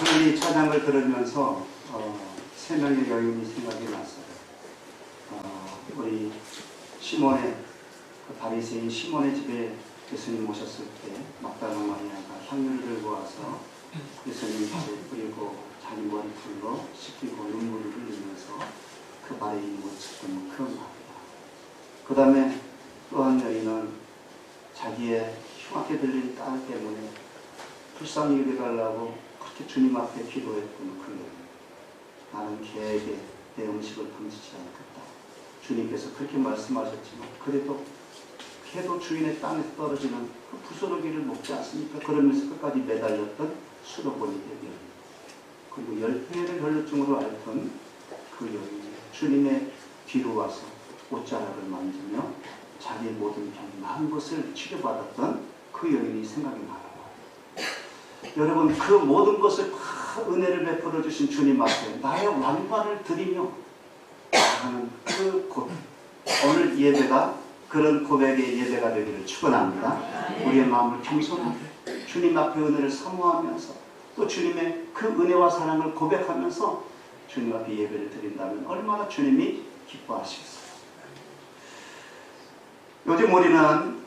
저는 이 찬양을 들으면서 세 명의 여인이 생각이 났어요. 우리 시몬의 그 바리새인 시몬의 집에 예수님 오셨을 때 막달라 마리아가 향유를 들고 와서 예수님 발에 뿌리고 자기 머리털로 씻기고 눈물을 흘리면서 그 발에 묻혔던 그 마리아. 그 다음에 또 한 여인은 자기의 흉악게 들린 딸 때문에 불쌍히 여겨달라고 그렇게 주님 앞에 기도했던 그 여인. 나는 개에게 내 음식을 던지지 않겠다. 주님께서 그렇게 말씀하셨지만 그래도 개도 주인의 땅에서 떨어지는 그 부스러기를 먹지 않습니까? 그러면서 끝까지 매달렸던 수도본이 여인. 그리고 열매를 혈루증으로 앓던 그 여인이 주님의 뒤로 와서 옷자락을 만지며 자기의 모든 병 나은 것을 치료받았던 그 여인이 생각이 나요. 여러분, 그 모든 것을 다 은혜를 베풀어 주신 주님 앞에 나의 완관을 드리며 나가는 그 고백. 오늘 예배가 그런 고백의 예배가 되기를 축원합니다. 우리의 마음을 겸손하게 주님 앞에 은혜를 사모하면서 또 주님의 그 은혜와 사랑을 고백하면서 주님 앞에 예배를 드린다면 얼마나 주님이 기뻐하시겠어요. 요즘 우리는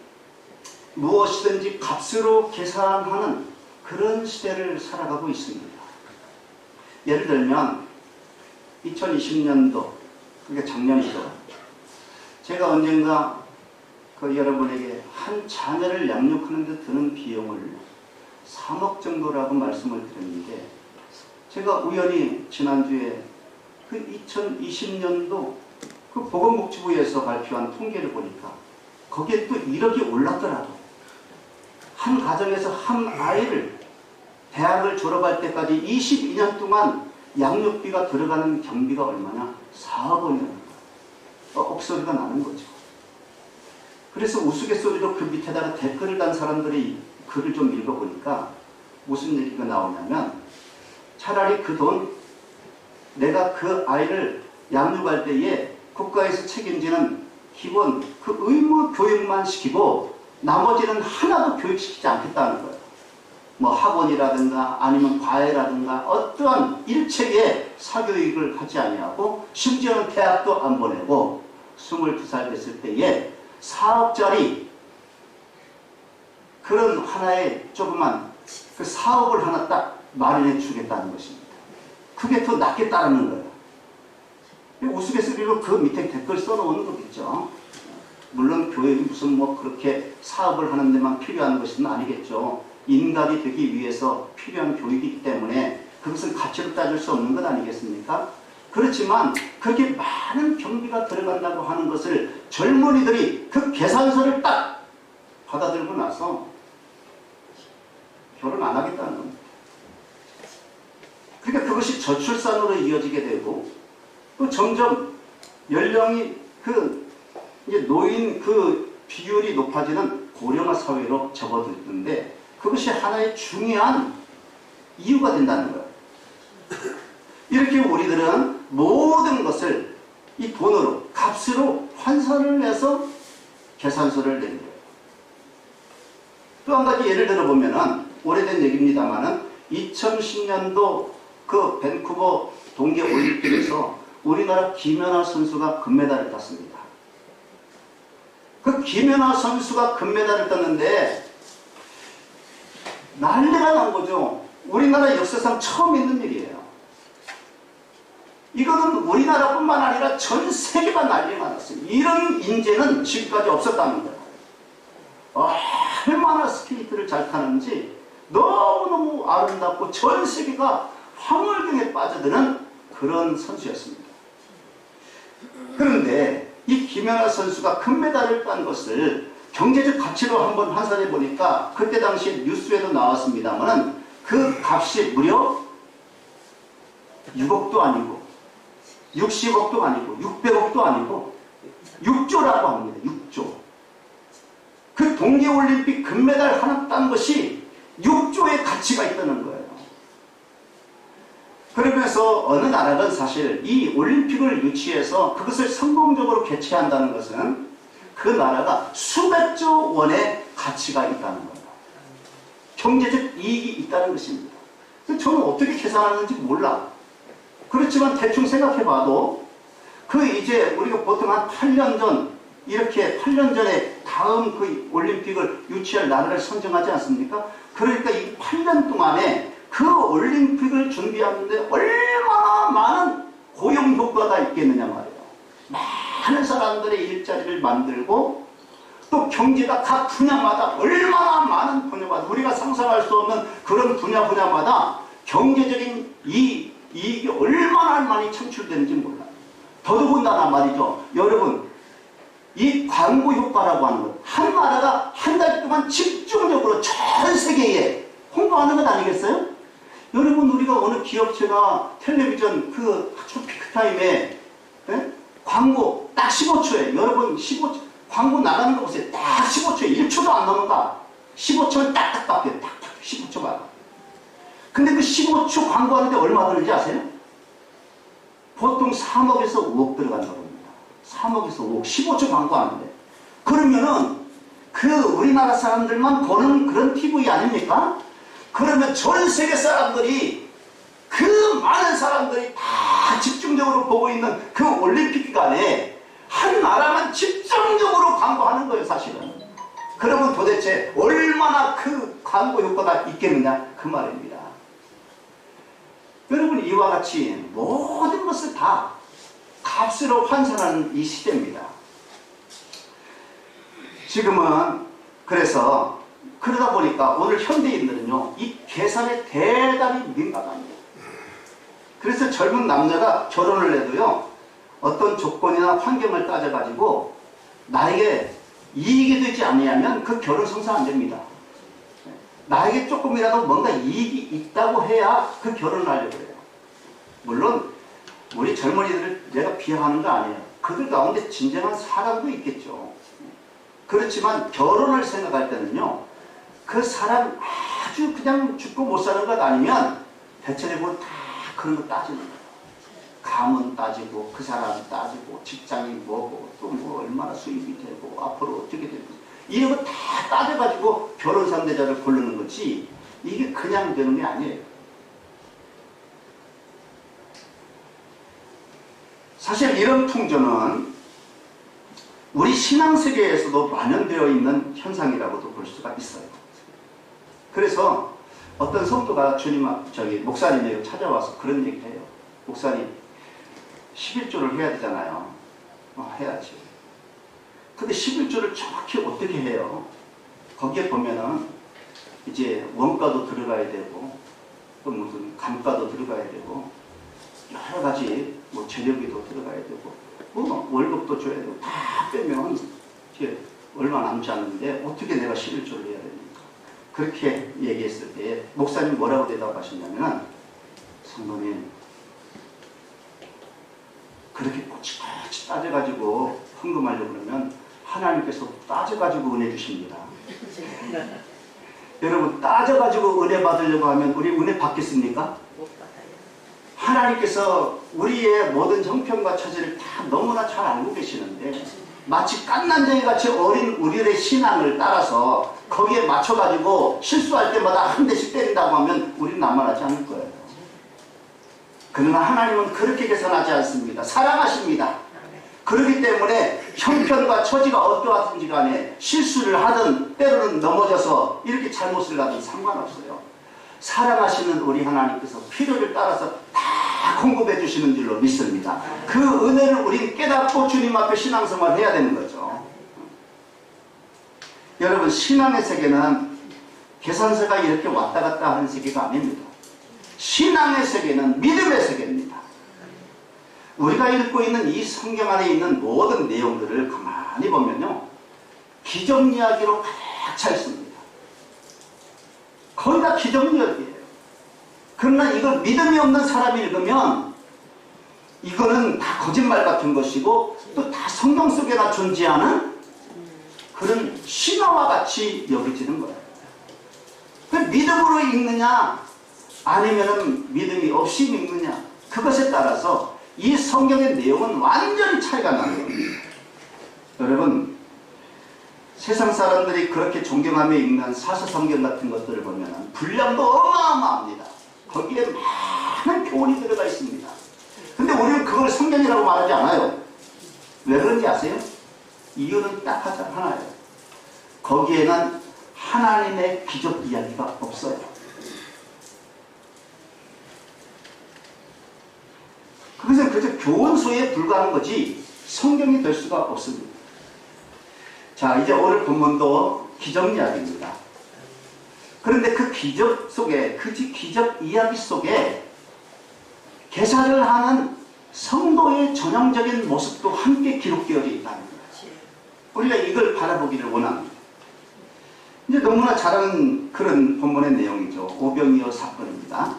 무엇이든지 값으로 계산하는 그런 시대를 살아가고 있습니다. 예를 들면 2020년도, 그게 작년이죠. 제가 언젠가 여러분에게 한 자녀를 양육하는 데 드는 비용을 3억 정도라고 말씀을 드렸는데, 제가 우연히 지난주에 그 2020년도 그 보건복지부에서 발표한 통계를 보니까 거기에 또 1억이 올랐더라도 한 가정에서 한 아이를 대학을 졸업할 때까지 22년 동안 양육비가 들어가는 경비가 얼마냐? 4억 원이라는 거예요. 억소리가 나는 거죠. 그래서 우스갯소리로 그 밑에다가 댓글을 단 사람들이 글을 좀 읽어보니까 무슨 얘기가 나오냐면, 차라리 그 돈, 내가 그 아이를 양육할 때에 국가에서 책임지는 기본 그 의무 교육만 시키고 나머지는 하나도 교육시키지 않겠다는 거예요. 뭐 학원이라든가 아니면 과외라든가 어떠한 일체의 사교육을 하지 아니하고 심지어는 대학도 안 보내고 22살 됐을 때에 4억짜리 그런 하나의 조그만 그 사업을 하나 딱 마련해 주겠다는 것입니다. 그게 더 낫겠다는 거예요. 우스갯소리로 그 밑에 댓글 써놓은 거겠죠. 물론 교육이 무슨 뭐 그렇게 사업을 하는 데만 필요한 것은 아니겠죠. 인간이 되기 위해서 필요한 교육이기 때문에 그것은 가치로 따질 수 없는 것 아니겠습니까? 그렇지만 그렇게 많은 경비가 들어간다고 하는 것을 젊은이들이 그 계산서를 딱 받아들고 나서 결혼 안 하겠다는 겁니다. 그러니까 그것이 저출산으로 이어지게 되고 또 점점 연령이 이제 노인 비율이 높아지는 고령화 사회로 접어들는데 그것이 하나의 중요한 이유가 된다는 거예요. 이렇게 우리들은 모든 것을 이 돈으로, 값으로 환산을 해서 계산서를 내는 거예요. 또 한 가지 예를 들어보면은 오래된 얘기입니다만은 2010년도 그 밴쿠버 동계올림픽에서 우리나라 김연아 선수가 금메달을 땄습니다. 그 김연아 선수가 금메달을 땄는데 난리가 난 거죠. 우리나라 역사상 처음 있는 일이에요. 이거는 우리나라뿐만 아니라 전 세계가 난리가 났어요. 이런 인재는 지금까지 없었다는 거예요. 얼마나 스케이트를 잘 타는지 너무너무 아름답고 전 세계가 황홀경에 빠져드는 그런 선수였습니다. 그런데 이 김연아 선수가 금메달을 딴 것을 경제적 가치로 한번 환산해 보니까 그때 당시 뉴스에도 나왔습니다만 그 값이 무려 6억도 아니고 60억도 아니고 600억도 아니고 6조라고 합니다. 6조. 그 동계올림픽 금메달 하나 딴 것이 6조의 가치가 있다는 거예요. 그러면서 어느 나라든 사실 이 올림픽을 유치해서 그것을 성공적으로 개최한다는 것은 그 나라가 수백조 원의 가치가 있다는 거예요. 경제적 이익이 있다는 것입니다. 저는 어떻게 계산하는지 몰라. 그렇지만 대충 생각해봐도 이제 우리가 보통 한 8년 전 이렇게 8년 전에 다음 그 올림픽을 유치할 나라를 선정하지 않습니까? 그러니까 이 8년 동안에 그 올림픽을 준비하는데 얼마나 많은 고용 효과가 있겠느냐 말이에요. 많은 사람들의 일자리를 만들고 또 경제가 각 분야마다 얼마나 많은 분야마다 우리가 상상할 수 없는 그런 분야마다 경제적인 이익이 얼마나 많이 창출되는지 몰라요. 더더군다나 말이죠. 여러분, 이 광고 효과라고 하는 것, 한 나라가 한 달 동안 집중적으로 전 세계에 홍보하는 것 아니겠어요? 여러분, 우리가 어느 기업체나 텔레비전 아주 피크타임에 광고 딱 15초에 여러분 15초 광고 나가는 거 보세요. 딱 15초에 1초도 안 넘어가. 15초는 딱딱 바뀌어요. 딱딱 15초만. 근데 그 15초 광고하는데 얼마 들는지 아세요? 보통 3억에서 5억 들어간다고 합니다. 3억에서 5억. 15초 광고하는데. 그러면은 우리나라 사람들만 보는 그런 TV 아닙니까? 그러면 전 세계 사람들이 많은 사람들이 다 집중적으로 보고 있는 그 올림픽 기간에 한 나라만 집중적으로 광고하는 거예요, 사실은. 그러면 도대체 얼마나 그 광고 효과가 있겠느냐, 그 말입니다. 여러분, 이와 같이 모든 것을 다 값으로 환산하는 이 시대입니다. 지금은 그래서 그러다 보니까 오늘 현대인들은요, 이 계산에 대단히 민감합니다. 그래서 젊은 남자가 결혼을 해도요, 어떤 조건이나 환경을 따져가지고 나에게 이익이 되지 않으면 그 결혼 성사 안 됩니다. 나에게 조금이라도 뭔가 이익이 있다고 해야 그 결혼을 하려고 해요. 물론 우리 젊은이들을 내가 비하하는 거 아니에요. 그들 가운데 진정한 사람도 있겠죠. 그렇지만 결혼을 생각할 때는요, 그 사람 아주 그냥 죽고 못 사는 것 아니면 대체적으로 다 그런 거 따지는 거예요. 가문 따지고 그 사람 따지고 직장이 뭐고 또 뭐 얼마나 수입이 되고 앞으로 어떻게 되고 이런 거 다 따져가지고 결혼 상대자를 고르는 거지 이게 그냥 되는 게 아니에요. 사실 이런 풍조는 우리 신앙세계에서도 만연되어 있는 현상이라고도 볼 수가 있어요. 그래서 어떤 성도가 목사님에게 찾아와서 그런 얘기를 해요. 목사님, 11조를 해야 되잖아요. 해야지. 근데 11조를 정확히 어떻게 해요? 거기에 보면은 이제 원가도 들어가야 되고 또 무슨 감가도 들어가야 되고 여러 가지 뭐 재료비도 들어가야 되고 뭐 월급도 줘야 되고 다 빼면 이제 얼마 남지 않는데 어떻게 내가 11조를 해야 됩니까? 그렇게 얘기했을 때 목사님 뭐라고 대답하셨냐면, 성도님, 그렇게 꼬치꼬치 따져가지고 헌금하려고 그러면 하나님께서 따져가지고 은혜 주십니다. 여러분, 따져가지고 은혜 받으려고 하면 우리 은혜 받겠습니까? 못 받아요. 하나님께서 우리의 모든 형편과 처지를 다 너무나 잘 알고 계시는데 마치 깐난쟁이같이 어린 우리의 신앙을 따라서 거기에 맞춰가지고 실수할 때마다 한 대씩 때린다고 하면 우리는 남만하지 않을 거예요. 그러나 하나님은 그렇게 계산하지 않습니다. 사랑하십니다. 그렇기 때문에 형편과 처지가 어떠하든지 간에 실수를 하든 때로는 넘어져서 이렇게 잘못을 하든 상관없어요. 사랑하시는 우리 하나님께서 필요를 따라서 다 공급해 주시는 줄로 믿습니다. 그 은혜를 우리는 깨닫고 주님 앞에 신앙생활을 해야 되는 거죠. 여러분, 신앙의 세계는 계산서가 이렇게 왔다 갔다 하는 세계가 아닙니다. 신앙의 세계는 믿음의 세계입니다. 우리가 읽고 있는 이 성경 안에 있는 모든 내용들을 가만히 보면요, 기적 이야기로 가득 차 있습니다. 거의 다 기적 이야기예요. 그러나 이걸 믿음이 없는 사람이 읽으면 이거는 다 거짓말 같은 것이고 또 다 성경 속에나 존재하는 그런 신화와 같이 여겨지는 거예요. 그 믿음으로 읽느냐 아니면 믿음이 없이 읽느냐, 그것에 따라서 이 성경의 내용은 완전히 차이가 나는 겁니다. 여러분, 세상 사람들이 그렇게 존경하며 읽는 사서성경 같은 것들을 보면 분량도 어마어마합니다. 거기에 많은 교훈이 들어가 있습니다. 근데 우리는 그걸 성경이라고 말하지 않아요. 왜 그런지 아세요? 이유는 딱 하나예요. 거기에는 하나님의 기적 이야기가 없어요. 그것은 그저 교훈서에 불과한 거지 성경이 될 수가 없습니다. 자, 이제 오늘 본문도 기적 이야기입니다. 그런데 그 기적 속에, 그 기적 이야기 속에 개사를 하는 성도의 전형적인 모습도 함께 기록되어 있다는 거예요. 우리가 이걸 바라보기를 원합니다. 이제 너무나 잘 아는 그런 본문의 내용이죠. 오병이어 사건입니다.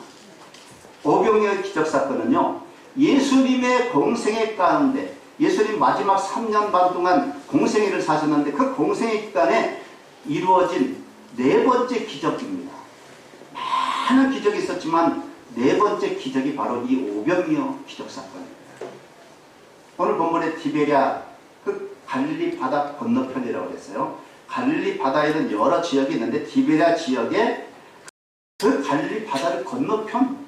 오병이어 기적 사건은요, 예수님의 공생애 가운데, 예수님 마지막 3년 반 동안 공생애를 사셨는데 그 공생애 기간에 이루어진 네 번째 기적입니다. 많은 기적이 있었지만 네 번째 기적이 바로 이 오병이어 기적 사건입니다. 오늘 본문의 티베리아, 그 갈릴리 바다 건너편이라고 했어요. 갈릴리 바다에는 여러 지역이 있는데 티베리아 지역에 그 갈릴리 바다를 건너편,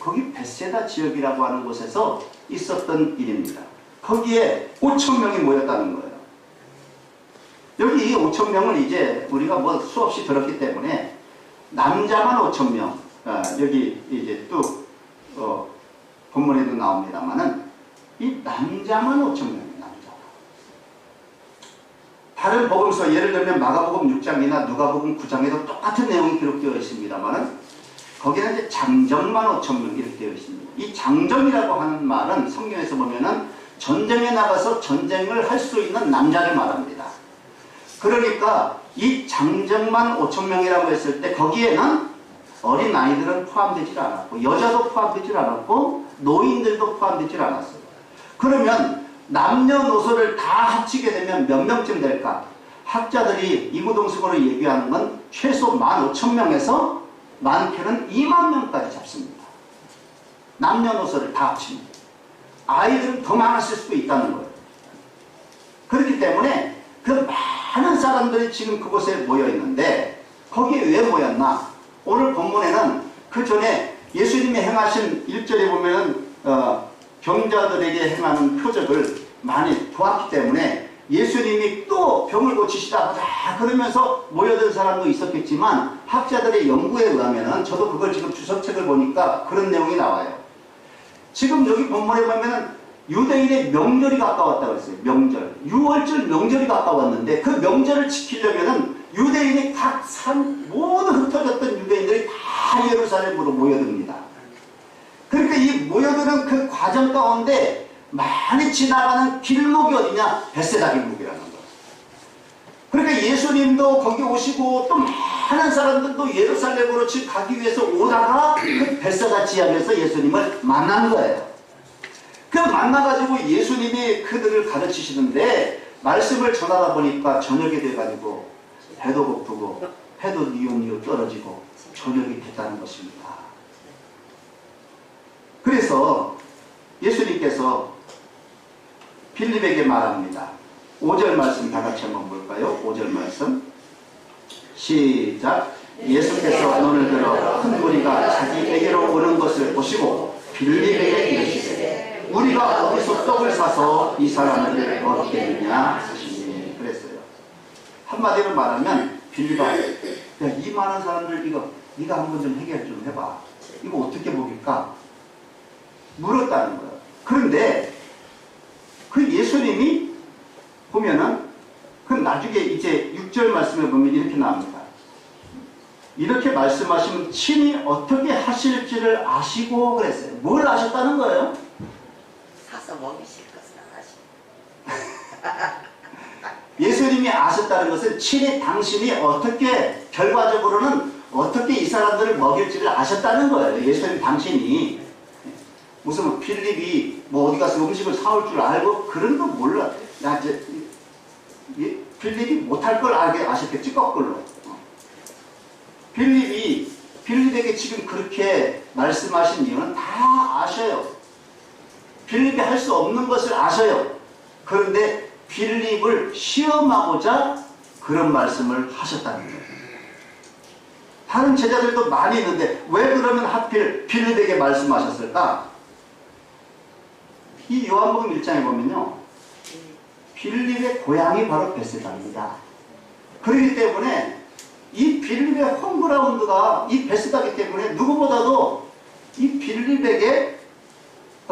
거기 베세다 지역이라고 하는 곳에서 있었던 일입니다. 거기에 5,000명이 모였다는 거예요. 여기 이 5,000명은 이제 우리가 뭐 수없이 들었기 때문에 남자만 5,000명, 여기 이제 또 본문에도 나옵니다만은 이 남자만 5,000명이에요. 남자. 다른 복음서, 예를 들면 마가복음 6장이나 누가복음 9장에도 똑같은 내용이 기록되어 있습니다만은 거기는 이제 장정만 5,000명 이렇게 되어 있습니다. 이 장정이라고 하는 말은 성경에서 보면은 전쟁에 나가서 전쟁을 할 수 있는 남자를 말합니다. 그러니까 이 장정만 5,000명이라고 했을 때 거기에는 어린 아이들은 포함되지 않았고 여자도 포함되지 않았고 노인들도 포함되지 않았어요. 그러면 남녀노소를 다 합치게 되면 몇 명쯤 될까? 학자들이 이구동성으로 얘기하는 건 최소 15,000명에서 많게는 2만 명까지 잡습니다. 남녀노소를 다 합치면. 아이들은 더 많았을 수도 있다는 거예요. 그렇기 때문에 그 많은 사람들이 지금 그곳에 모여 있는데 거기에 왜 모였나? 오늘 본문에는 그 전에 예수님이 행하신 1절에 보면은 병자들에게 행하는 표적을 많이 보았기 때문에 예수님이 또 병을 고치시다 보자 그러면서 모여든 사람도 있었겠지만 학자들의 연구에 의하면은 저도 그걸 지금 주석책을 보니까 그런 내용이 나와요. 지금 여기 본문에 보면은 유대인의 명절이 가까웠다고 했어요. 명절. 6월절 명절이 가까웠는데 그 명절을 지키려면은 유대인이 각 산 모든 흩어졌던 유대인들이 다 예루살렘으로 모여듭니다. 그러니까 이 모여드는 그 과정 가운데 많이 지나가는 길목이 어디냐? 베세다 길목이라는 거예요. 그러니까 예수님도 거기 오시고 또 많은 사람들도 예루살렘으로 지금 가기 위해서 오다가 그 베세다 지역에서 예수님을 만난 거예요. 그 만나가지고 예수님이 그들을 가르치시는데 말씀을 전하다 보니까 저녁이 돼가지고 배도 고프고 해도 니웃니웃 떨어지고 저녁이 됐다는 것입니다. 그래서 예수님께서 빌립에게 말합니다. 5절 말씀 다 같이 한번 볼까요? 5절 말씀 시작. 예수께서 눈을 들어 큰 무리가 자기에게로 오는 것을 보시고 빌립에게 이르시되 우리가 어디서 떡을 사서 이 사람을 먹겠느냐 하시니 그랬어요. 한마디로 말하면 빌립아, 야, 이 많은 사람들 이거 네가 한번 좀 해결 좀 해봐. 이거 어떻게 먹일까? 물었다는 거예요. 그런데 그 예수님이 보면은 그 나중에 이제 6절 말씀에 보면 이렇게 나옵니다. 이렇게 말씀하시면 친히 어떻게 하실지를 아시고 그랬어요. 뭘 아셨다는 거예요? 사서 먹이실 것을 아시고. 예수님이 아셨다는 것은 친히 당신이 어떻게 결과적으로는 어떻게 이 사람들을 먹일지를 아셨다는 거예요. 예수님 당신이. 무슨 필립이 뭐 어디 가서 음식을 사올 줄 알고 그런 거 몰라. 야, 이제 필립이 못할 걸 알게 아셨겠지, 거꾸로. 필립에게 지금 그렇게 말씀하신 이유는 다 아셔요. 필립이 할 수 없는 것을 아셔요. 그런데 필립을 시험하고자 그런 말씀을 하셨다는 거예요. 다른 제자들도 많이 있는데 왜 그러면 하필 빌립에게 말씀하셨을까? 이 요한복음 1장에 보면요, 빌립의 고향이 바로 베세다입니다. 그렇기 때문에 이 빌립의 홈그라운드가 이 베세다이기 때문에 누구보다도 이 빌립에게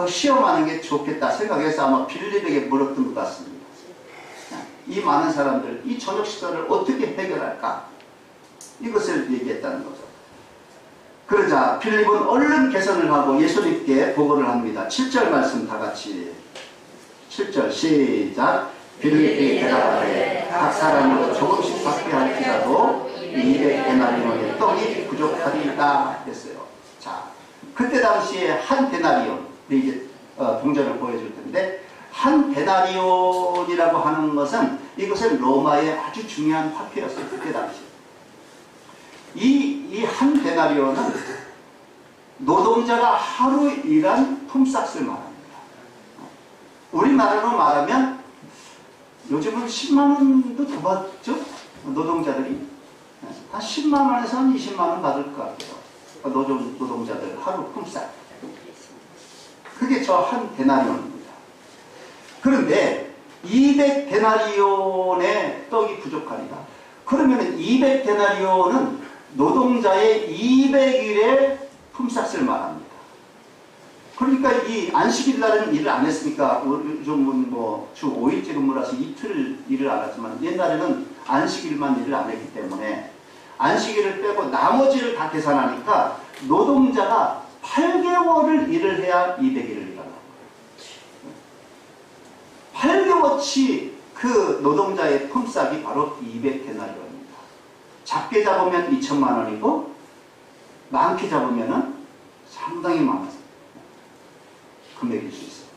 시험하는 게 좋겠다 생각해서 아마 빌립에게 물었던 것 같습니다. 이 많은 사람들, 이 저녁 식사를 어떻게 해결할까? 이것을 얘기했다는 거죠. 그러자 빌립은 얼른 개선을 하고 예수님께 보고를 합니다. 7절 말씀 다 같이. 7절 시작. 빌립이 대답하되 각 사람으로 조금씩 받게 할지라도 200데나리온의 떡이 부족하리이다 했어요. 자, 그때 당시에 한 데나리온, 이제 동전을 보여줄 텐데, 한 데나리온이라고 하는 것은 이것은 로마의 아주 중요한 화폐였어요. 그때 당시. 이 한 데나리온은 노동자가 하루 일한 품삯을 말합니다. 우리나라로 말하면 요즘은 10만 원도 더 받죠? 노동자들이. 한 10만 원에서 한 20만 원 받을 것 같아요. 노동자들 하루 품삯. 그게 저 한 데나리온입니다. 그런데 200데나리온의 떡이 부족하리다. 그러면 200데나리온은 노동자의 200일의 품삯을 말합니다. 그러니까 이 안식일 날은 일을 안 했으니까 요즘은 뭐 주 5일째 근무라서 이틀 일을 안 하지만 옛날에는 안식일만 일을 안 했기 때문에 안식일을 빼고 나머지를 다 계산하니까 노동자가 8개월을 일을 해야 200일을 일하는 거예요. 8개월치 그 노동자의 품삯이 바로 200데나리온입니다. 작게 잡으면 2천만 원이고 많게 잡으면 상당히 많은 금액일 수 있어요.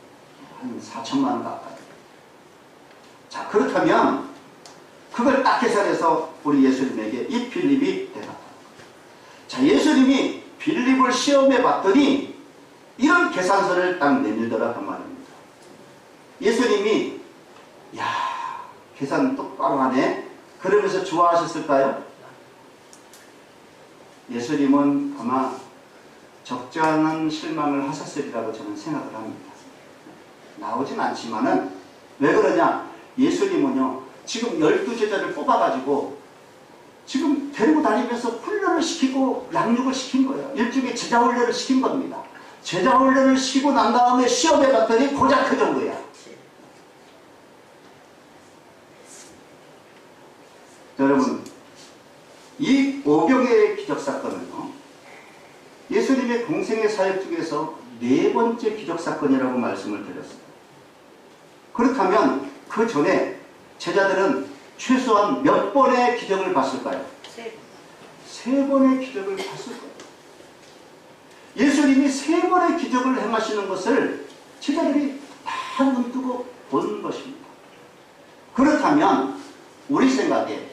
한 4천만 원 가까이. 자, 그렇다면 그걸 딱 계산해서 우리 예수님에게 이 빌립이 대답합니다. 자, 예수님이 빌립을 시험해 봤더니 이런 계산서를 딱 내밀더라 그 말입니다. 예수님이 야, 계산 똑바로 하네. 그러면서 좋아하셨을까요? 예수님은 아마 적지 않은 실망을 하셨으리라고 저는 생각을 합니다. 나오진 않지만은 왜 그러냐? 예수님은요, 지금 12제자를 뽑아가지고 지금 데리고 다니면서 훈련을 시키고 양육을 시킨 거예요. 일종의 제자 훈련을 시킨 겁니다. 제자 훈련을 시키고 난 다음에 시험해 봤더니 고작 그 정도야. 여러분, 이 5병의 기적사건은요, 예수님의 공생의 사역 중에서 4번째 기적사건이라고 말씀을 드렸습니다. 그렇다면 그 전에 제자들은 최소한 몇 번의 기적을 봤을까요? 3번의 기적을 봤을 거예요. 예수님이 3번의 기적을 행하시는 것을 제자들이 다 눈뜨고 본 것입니다. 그렇다면 우리 생각에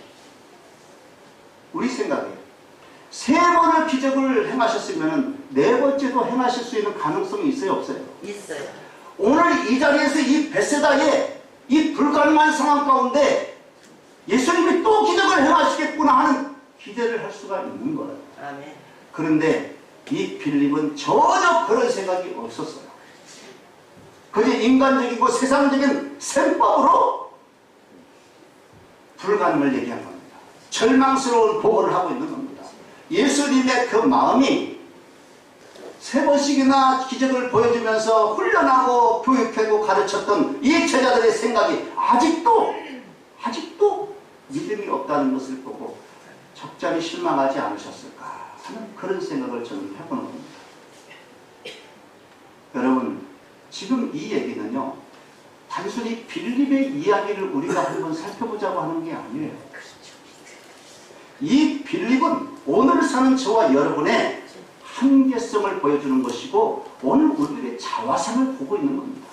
3번의 기적을 행하셨으면 4번째도 행하실 수 있는 가능성이 있어요, 없어요? 있어요. 오늘 이 자리에서 이 베세다의 이 불가능한 상황 가운데 예수님이 또 기적을 행하시겠구나 하는 기대를 할 수가 있는 거예요. 아멘. 그런데 이 빌립은 전혀 그런 생각이 없었어요. 그저 인간적이고 세상적인 셈법으로 불가능을 얘기한 겁니다. 절망스러운 보고를 하고 있는 겁니다. 예수님의 그 마음이 3번씩이나 기적을 보여주면서 훈련하고 교육하고 가르쳤던 이 제자들의 생각이 아직도 믿음이 없다는 것을 보고 적잖이 실망하지 않으셨을까 하는 그런 생각을 저는 해보는 겁니다. 여러분, 지금 이 얘기는요, 단순히 빌립의 이야기를 우리가 한번 살펴보자고 하는 게 아니에요. 이 빌립은 오늘 사는 저와 여러분의 한계성을 보여주는 것이고 오늘 우리들의 자화상을 보고 있는 겁니다.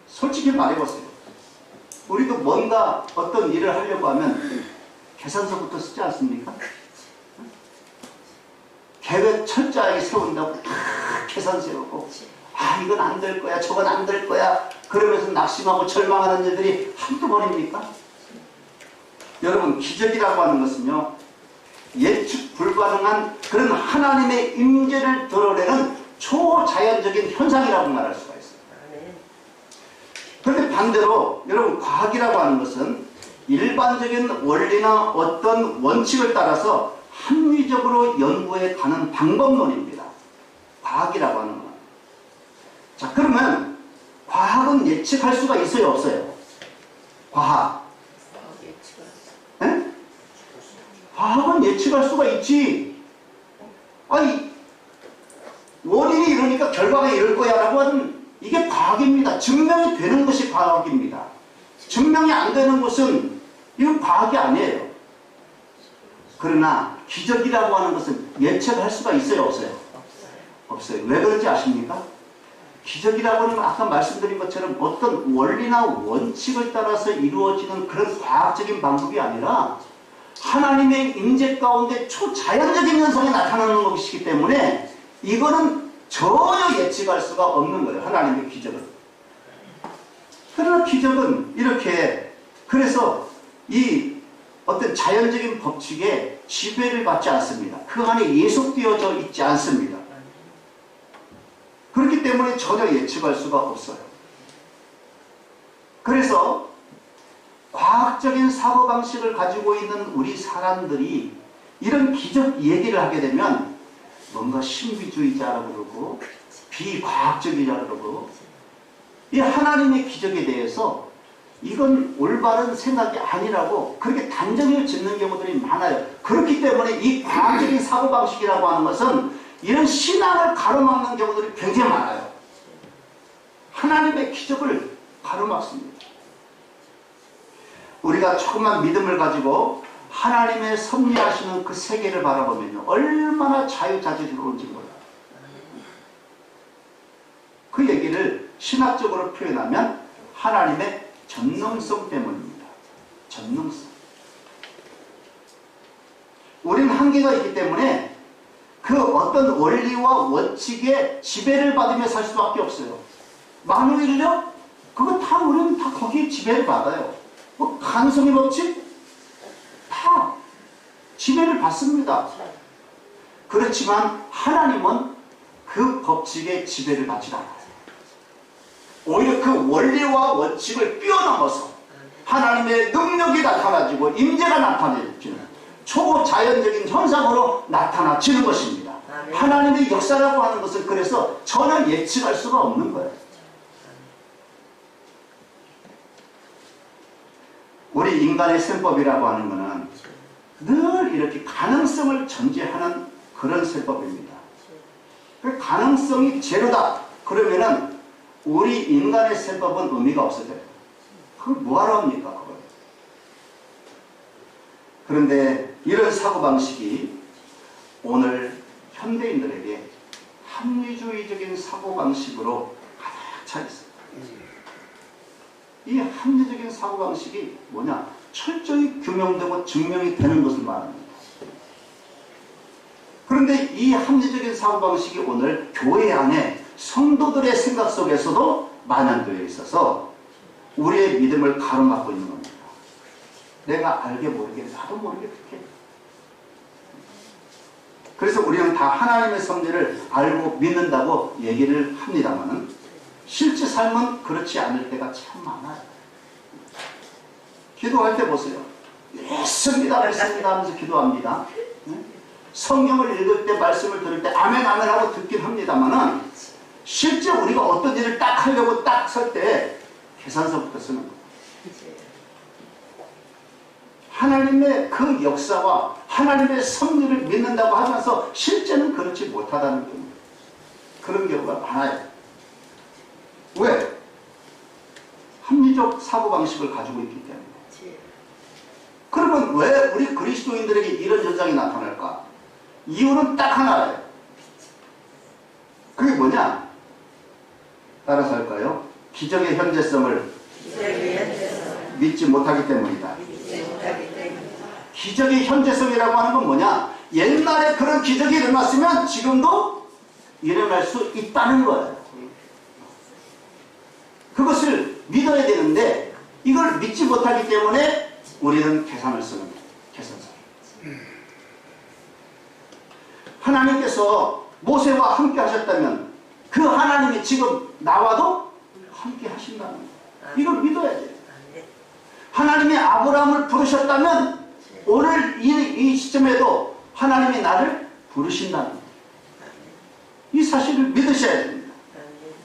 솔직히 말해보세요. 우리도 뭔가 어떤 일을 하려고 하면 계산서부터 쓰지 않습니까? 계획 철저하게 세운다고 다 계산 세우고 아, 이건 안 될 거야, 저건 안 될 거야, 그러면서 낙심하고 절망하는 일들이 한두 번입니까? 여러분, 기적이라고 하는 것은요, 예측 불가능한 그런 하나님의 임재를 드러내는 초자연적인 현상이라고 말할 수가 있어요. 그런데 반대로 여러분, 과학이라고 하는 것은 일반적인 원리나 어떤 원칙을 따라서 합리적으로 연구해 가는 방법론입니다. 과학이라고 하는 건. 자, 그러면 과학은 예측할 수가 있어요, 없어요? 과학. 네? 과학은 예측할 수가 있지. 아니, 원인이 이러니까 결과가 이럴 거야 라고 하는, 이게 과학입니다. 증명이 되는 것이 과학입니다. 증명이 안 되는 것은 이건 과학이 아니에요. 그러나 기적이라고 하는 것은 예측할 수가 있어요, 없어요? 없어요. 왜 그런지 아십니까? 기적이라고 하는 건 아까 말씀드린 것처럼 어떤 원리나 원칙을 따라서 이루어지는 그런 과학적인 방법이 아니라 하나님의 임재 가운데 초자연적인 현상이 나타나는 것이기 때문에 이거는 전혀 예측할 수가 없는 거예요. 하나님의 기적은. 그러나 기적은 이렇게, 그래서 이 어떤 자연적인 법칙에 지배를 받지 않습니다. 그 안에 예속되어져 있지 않습니다. 그렇기 때문에 전혀 예측할 수가 없어요. 그래서 과학적인 사고방식을 가지고 있는 우리 사람들이 이런 기적 얘기를 하게 되면 뭔가 신비주의자라고 그러고 비과학적이라고 그러고, 이 하나님의 기적에 대해서 이건 올바른 생각이 아니라고 그렇게 단정을 짓는 경우들이 많아요. 그렇기 때문에 이 과학적인 사고방식이라고 하는 것은 이런 신앙을 가로막는 경우들이 굉장히 많아요. 하나님의 기적을 가로막습니다. 우리가 조금만 믿음을 가지고 하나님의 섭리하시는 그 세계를 바라보면 얼마나 자유자재로운지 몰라요. 그 얘기를 신학적으로 표현하면 하나님의 전능성 때문입니다. 전능성. 우리는 한계가 있기 때문에 그 어떤 원리와 원칙에 지배를 받으며 살 수밖에 없어요. 만유인력? 그거 다 우리는 다 거기에 지배를 받아요. 뭐 가능성의 법칙? 다 지배를 받습니다. 그렇지만 하나님은 그 법칙에 지배를 받지 않아요. 오히려 그 원리와 원칙을 뛰어넘어서 하나님의 능력이 나타나지고 임재가 나타내지는 초자연적인 현상으로 나타나지는 것입니다. 하나님의 역사라고 하는 것은 그래서 전혀 예측할 수가 없는 거예요. 우리 인간의 셈법이라고 하는 것은 늘 이렇게 가능성을 전제하는 그런 셈법입니다. 그 가능성이 제로다 그러면은 우리 인간의 셈법은 의미가 없어져요. 그걸 뭐하러 합니까? 그걸. 그런데 이런 사고방식이 오늘 현대인들에게 합리주의적인 사고방식으로 가득 차 있어요. 이 합리적인 사고방식이 뭐냐? 철저히 규명되고 증명이 되는 것을 말합니다. 그런데 이 합리적인 사고방식이 오늘 교회 안에 성도들의 생각 속에서도 만연되어 있어서 우리의 믿음을 가로막고 있는 겁니다. 내가 알게 모르게 나도 모르게 그렇게. 그래서 우리는 다 하나님의 섭리를 알고 믿는다고 얘기를 합니다만 실제 삶은 그렇지 않을 때가 참 많아요. 기도할 때 보세요. 믿습니다, 믿습니다 하면서 기도합니다. 성경을 읽을 때, 말씀을 들을 때 아멘 아멘 하고 듣긴 합니다만 실제 우리가 어떤 일을 딱 하려고 딱 설 때 계산서부터 쓰는 거예요. 하나님의 그 역사와 하나님의 섭리를 믿는다고 하면서 실제는 그렇지 못하다는 경우, 그런 경우가 많아요. 왜? 합리적 사고방식을 가지고 있기 때문에. 그러면 왜 우리 그리스도인들에게 이런 현상이 나타날까? 이유는 딱 하나예요. 그게 뭐냐? 따라서 할까요? 기적의 현재성을 믿지 못하기 때문이다. 기적의 현재성이라고 하는 건 뭐냐? 옛날에 그런 기적이 일어났으면 지금도 일어날 수 있다는 거예요. 그것을 믿어야 되는데 이걸 믿지 못하기 때문에 우리는 계산을 쓰는 거예요. 계산서. 하나님께서 모세와 함께 하셨다면 그 하나님이 지금 나와도 함께 하신다는 거예요. 이걸 믿어야 돼요. 하나님이 아브라함을 부르셨다면 오늘 이 시점에도 하나님이 나를 부르신다는 거예요. 이 사실을 믿으셔야 됩니다.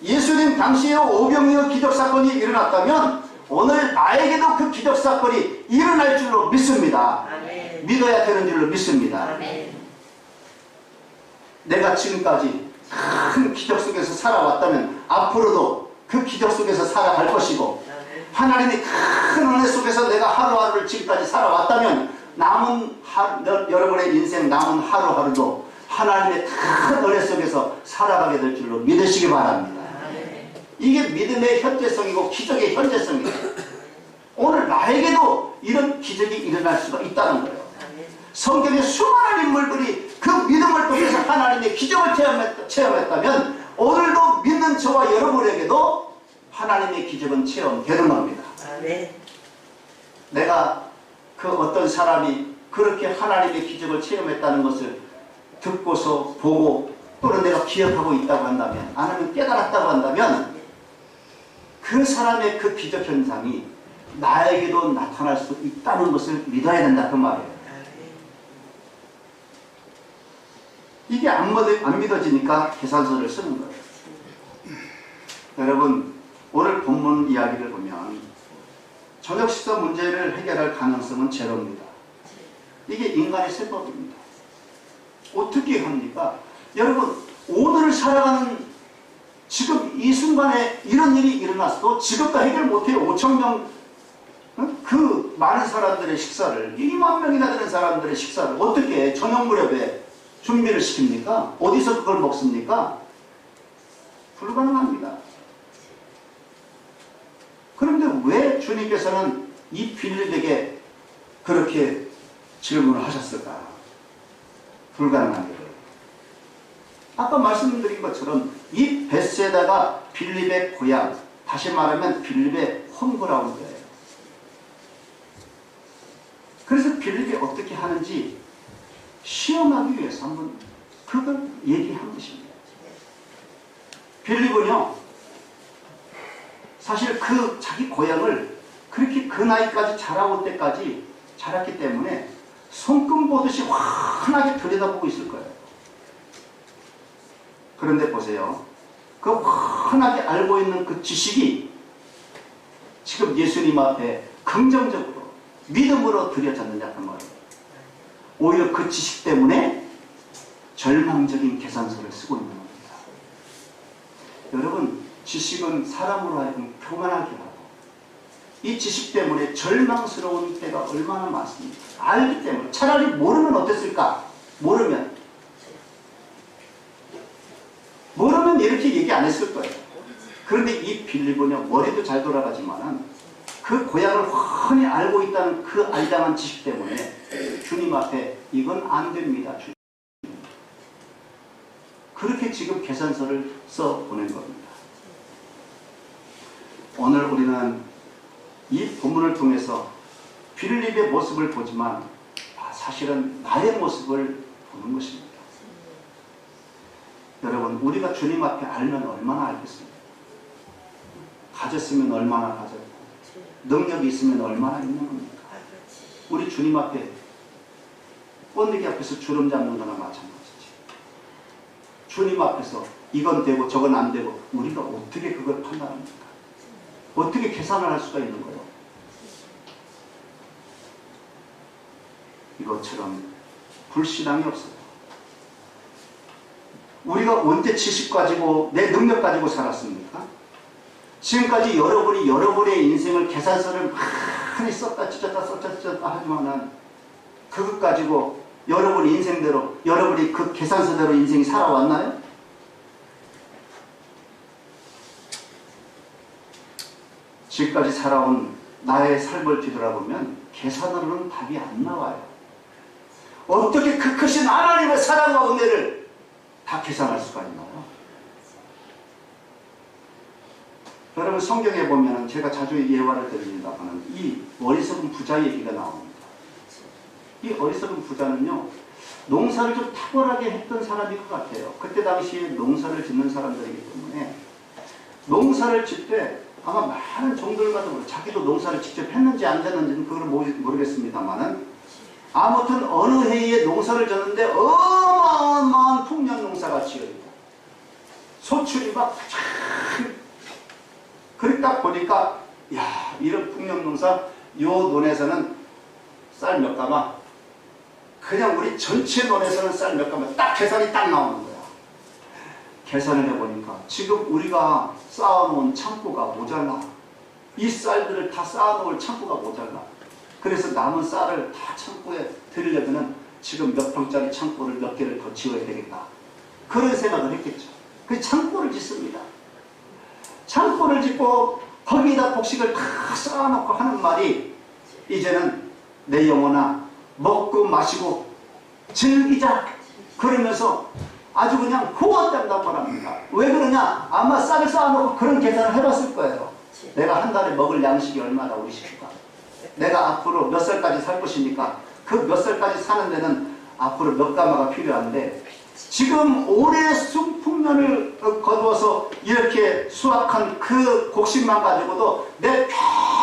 예수님 당시에 오병이어 기적사건이 일어났다면 오늘 나에게도 그 기적사건이 일어날 줄로 믿습니다. 믿어야 되는 줄로 믿습니다. 내가 지금까지 큰 기적 속에서 살아왔다면 앞으로도 그 기적 속에서 살아갈 것이고, 하나님이 큰 은혜 속에서 내가 하루하루를 지금까지 살아왔다면 여러분의 인생 남은 하루하루도 하나님의 큰 은혜 속에서 살아가게 될 줄로 믿으시기 바랍니다. 이게 믿음의 현재성이고 기적의 현재성이에요. 오늘 나에게도 이런 기적이 일어날 수가 있다는 거예요. 성경의 수많은 인물들이 그 믿음을 통해서 하나님의 기적을 체험했다면 오늘도 믿는 저와 여러분에게도 하나님의 기적은 체험되는 겁니다. 내가 그 어떤 사람이 그렇게 하나님의 기적을 체험했다는 것을 듣고서 보고 또는 내가 기억하고 있다고 한다면, 아니면 깨달았다고 한다면 그 사람의 그 기적 현상이 나에게도 나타날 수 있다는 것을 믿어야 된다 그 말이에요. 이게 안 믿어지니까 계산서를 쓰는 거예요. 여러분, 오늘 본문 이야기를 보면 저녁 식사 문제를 해결할 가능성은 제로입니다. 이게 인간의 세법입니다. 어떻게 합니까? 여러분, 오늘을 살아가는 지금 이 순간에 이런 일이 일어났어도 지금도 해결 못해요. 5천 명, 그 많은 사람들의 식사를, 2만 명이나 되는 사람들의 식사를 어떻게 저녁 무렵에 준비를 시킵니까? 어디서 그걸 먹습니까? 불가능합니다. 그런데 왜 주님께서는 이 빌립에게 그렇게 질문을 하셨을까? 불가능한 일을. 아까 말씀드린 것처럼 이 벳세다가 빌립의 고향, 다시 말하면 빌립의 홈그라운드예요. 그래서 빌립이 어떻게 하는지 시험하기 위해서 한번 그걸 얘기한 것입니다. 빌립은요, 사실 그 자기 고향을 그렇게 그 나이까지 자라올 때까지 자랐기 때문에 손금 보듯이 환하게 들여다보고 있을 거예요. 그런데 보세요. 그 환하게 알고 있는 그 지식이 지금 예수님 앞에 긍정적으로 믿음으로 들여졌느냐 그 말이에요. 오히려 그 지식 때문에 절망적인 계산서를 쓰고 있는 겁니다. 여러분, 지식은 사람으로 하여금 교만하게 하고 이 지식 때문에 절망스러운 때가 얼마나 많습니까? 알기 때문에. 차라리 모르면 어땠을까? 모르면 이렇게 얘기 안 했을 거예요. 그런데 이 빌립은요, 머리도 잘 돌아가지만은 그 고향을 훤히 알고 있다는 그 알량한 지식 때문에 주님 앞에 이건 안 됩니다. 주님. 그렇게 지금 계산서를 써 보낸 겁니다. 오늘 우리는 이 본문을 통해서 빌립의 모습을 보지만 사실은 나의 모습을 보는 것입니다. 여러분, 우리가 주님 앞에 알면 얼마나 알겠습니까? 가졌으면 얼마나 가졌고 능력이 있으면 얼마나 있는 겁니까? 우리 주님 앞에 번데기 앞에서 주름 잡는 거나 마찬가지지. 주님 앞에서 이건 되고 저건 안 되고 우리가 어떻게 그걸 판단합니까? 어떻게 계산을 할 수가 있는 거예요? 이것처럼 불신앙이 없어요. 우리가 언제 지식 가지고 내 능력 가지고 살았습니까? 지금까지 여러분의 인생을 계산서를 많이 썼다 찢었다 하지만은 그것 가지고 여러분 인생대로 여러분이 그 계산서대로 인생이 살아왔나요? 지금까지 살아온 나의 삶을 뒤돌아보면 계산으로는 답이 안 나와요. 어떻게 그 크신 하나님의 사랑과 은혜를 다 계산할 수가 있나요? 여러분, 성경에 보면 제가 자주 예화를 드립니다만 이 어리석은 부자 얘기가 나옵니다. 이 어리석은 부자는요, 농사를 좀 탁월하게 했던 사람일 것 같아요. 그때 당시에 농사를 짓는 사람들이기 때문에 농사를 짓 때 아마 많은 종들과도 자기도 농사를 직접 했는지 안 했는지는 그걸 모르겠습니다만은 아무튼 어느 해에 농사를 졌는데 어마어마한 풍년농사가 지어있고 소출이 막 그렇게 딱 보니까 야, 이런 풍년농사 요 논에서는 쌀 몇 가마 그냥 우리 전체 논에서는 쌀 몇 가마 딱 계산이 딱 나오는 거야. 계산을 해보니까 지금 우리가 쌓아놓은 창고가 모자라. 이 쌀들을 다 쌓아놓을 창고가 모자라. 그래서 남은 쌀을 다 창고에 들이려면 지금 몇 평짜리 창고를 몇 개를 더 지어야 되겠다. 그런 생각을 했겠죠. 그 창고를 짓습니다. 창고를 짓고 거기다 곡식을 다 쌓아놓고 하는 말이 이제는 내 영혼아 먹고 마시고 즐기자 그러면서 아주 그냥 호언된다고 합니다. 왜 그러냐? 아마 쌀을 쌓아놓고 그런 계산을 해봤을 거예요. 내가 한 달에 먹을 양식이 얼마나 우리 식구가 내가 앞으로 몇 살까지 살 것이니까 그 몇 살까지 사는 데는 앞으로 몇 가마가 필요한데 지금 올해 풍년을 거두어서 이렇게 수확한 그 곡식만 가지고도 내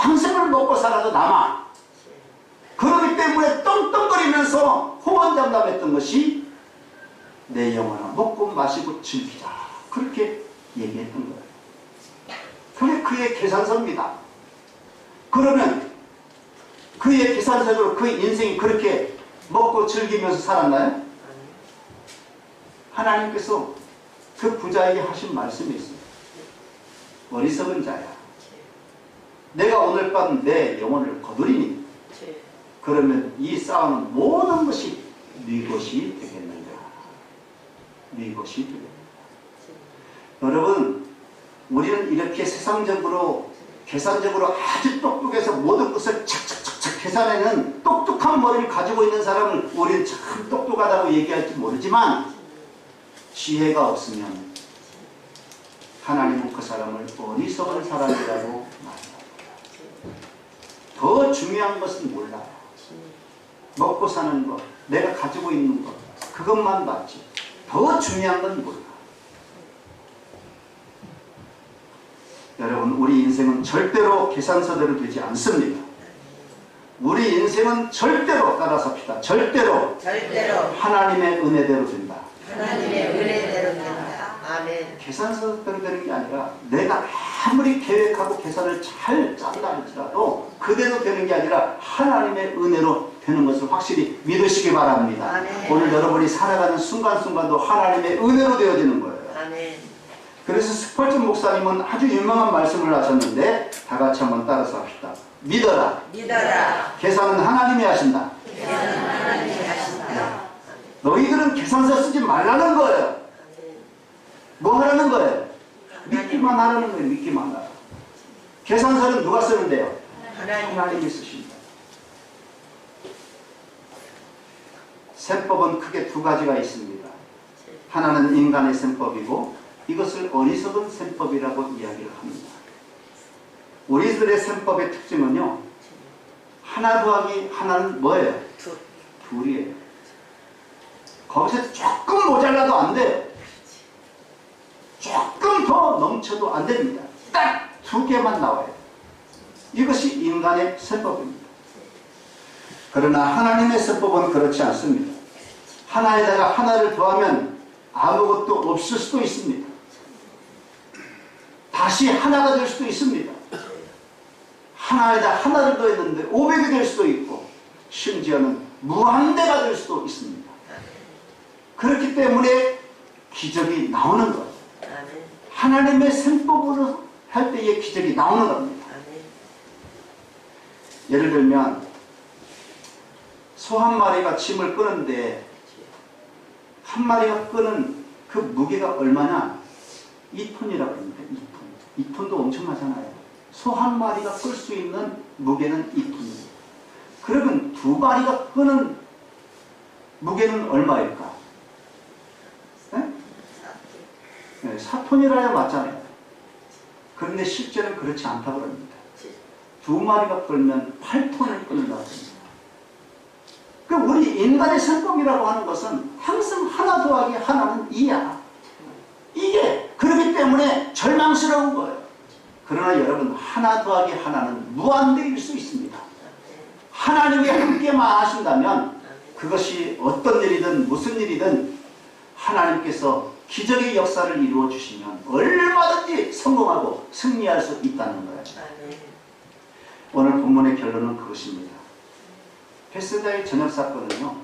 평생을 먹고 살아도 남아. 그렇기 때문에 떵떵거리면서 호언장담했던 것이 내 영혼아 먹고 마시고 즐기자. 그렇게 얘기했던 거예요. 그게 그의 계산서입니다. 그러면 그의 계산서대로 그 인생이 그렇게 먹고 즐기면서 살았나요? 하나님께서 그 부자에게 하신 말씀이 있어요. 어리석은 자야. 내가 오늘 밤 내 영혼을 거두리니 그러면 이 쌓아놓은 모든 것이 네 것이 되겠느냐. 네 것이 되겠느냐. 여러분 우리는 이렇게 세상적으로 계산적으로 아주 똑똑해서 모든 것을 착착착착 계산하는 똑똑한 머리를 가지고 있는 사람을 우리는 참 똑똑하다고 얘기할지 모르지만 지혜가 없으면 하나님은 그 사람을 어리석은 사람이라고 말합니다. 더 중요한 것은 몰라요. 먹고 사는 것, 내가 가지고 있는 것, 그것만 봤지. 더 중요한 건 몰라. 여러분, 우리 인생은 절대로 계산서대로 되지 않습니다. 우리 인생은 절대로 따라삽시다. 절대로 하나님의 은혜대로 된다. 하나님의 은혜대로 된다. 아멘. 계산서대로 되는 게 아니라 내가 아무리 계획하고 계산을 잘 짠다 할지라도 그대로 되는 게 아니라 하나님의 은혜로 되는 것을 확실히 믿으시기 바랍니다. 아멘. 오늘 여러분이 살아가는 순간순간도 하나님의 은혜로 되어지는 거예요. 아멘. 그래서 스펄전 목사님은 아주 유명한 말씀을 하셨는데 다 같이 한번 따라서 합시다. 믿어라. 계산은 하나님이 하신다. 너희들은 계산서 쓰지 말라는 거예요. 뭐 하라는 거예요? 믿기만 하라는 거예요. 믿기만 하라. 계산서는 누가 쓰는데요? 하나님이 쓰십니다. 셈법은 크게 두 가지가 있습니다. 하나는 인간의 셈법이고 이것을 어리석은 셈법이라고 이야기를 합니다. 우리들의 셈법의 특징은요. 하나 더하기 하나는 뭐예요? 둘이에요. 거기서 조금 모자라도 안 돼요. 조금 더 넘쳐도 안 됩니다. 딱 두 개만 나와요. 이것이 인간의 셈법입니다. 그러나 하나님의 셈법은 그렇지 않습니다. 하나에다가 하나를 더하면 아무것도 없을 수도 있습니다. 다시 하나가 될 수도 있습니다. 하나에다 하나를 더했는데 500이 될 수도 있고 심지어는 무한대가 될 수도 있습니다. 그렇기 때문에 기적이 나오는 것. 하나님의 셈법으로 할 때의 기적이 나오는 겁니다. 예를 들면 소 한 마리가 짐을 끄는데 한 마리가 끄는 그 무게가 얼마나? 2톤이라고 합니다. 2톤. 2톤도 엄청나잖아요. 소 한 마리가 끌 수 있는 무게는 2톤이에요. 그러면 두 마리가 끄는 무게는 얼마일까? 네, 4톤이라야 맞잖아요. 그런데 실제는 그렇지 않다고 합니다. 두 마리가 끌면 8톤을 끌는다고 합니다. 그럼 우리 인간의 성공이라고 하는 것은 항상 하나 더하기 하나는 2야. 이게 그렇기 때문에 절망스러운 거예요. 그러나 여러분, 하나 더하기 하나는 무한대일 수 있습니다. 하나님이 함께만 하신다면 그것이 어떤 일이든 무슨 일이든 하나님께서 기적의 역사를 이루어 주시면 얼마든지 성공하고 승리할 수 있다는 거예요. 오늘 본문의 결론은 그것입니다. 베스다의 전역 사건은요,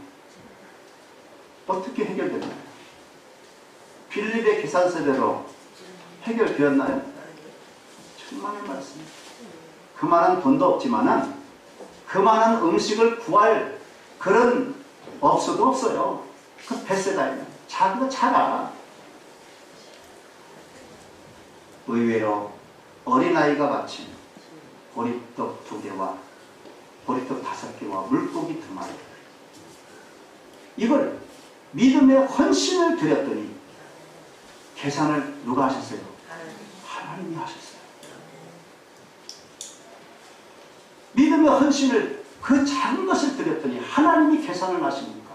어떻게 해결됐나요? 빌립의 계산서대로 해결되었나요? 천만의 말씀. 그만한 돈도 없지만은 그만한 음식을 구할 그런 업소도 없어요. 그 베세다에는 작은 작아. 의외로 어린아이가 바친 보리떡 2개와 보리떡 5개와 물고기 2마리, 이걸 믿음의 헌신을 드렸더니 계산을 누가 하셨어요? 하나님이 하셨어요. 믿음의 헌신을, 그 작은 것을 드렸더니 하나님이 계산을 하십니까?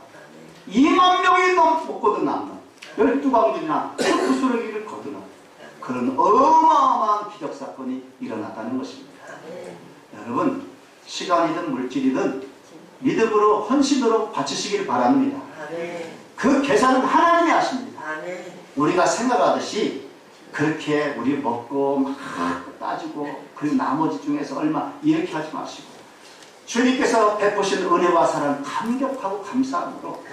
2만 명이 먹고도 남는 12광들이나 수수르기를 거두는 그런 어마어마한 기적사건이 일어났다는 것입니다. 여러분, 시간이든 물질이든 믿음으로 헌신으로 바치시길 바랍니다. 그 계산은 하나님이 하십니다. 우리가 생각하듯이 그렇게 우리 먹고 막 따지고 그리고 나머지 중에서 얼마 이렇게 하지 마시고, 주님께서 베푸신 은혜와 사랑 감격하고 감사함으로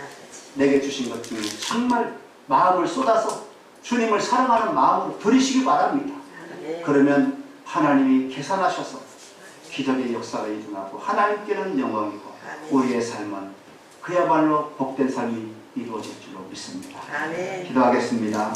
내게 주신 것 중에 정말 마음을 쏟아서 주님을 사랑하는 마음으로 드리시기 바랍니다. 그러면 하나님이 계산하셔서 기적의 역사가 일어나고 하나님께는 영광이고 우리의 삶은 그야말로 복된 삶이 이루어질 줄로 믿습니다. 기도하겠습니다.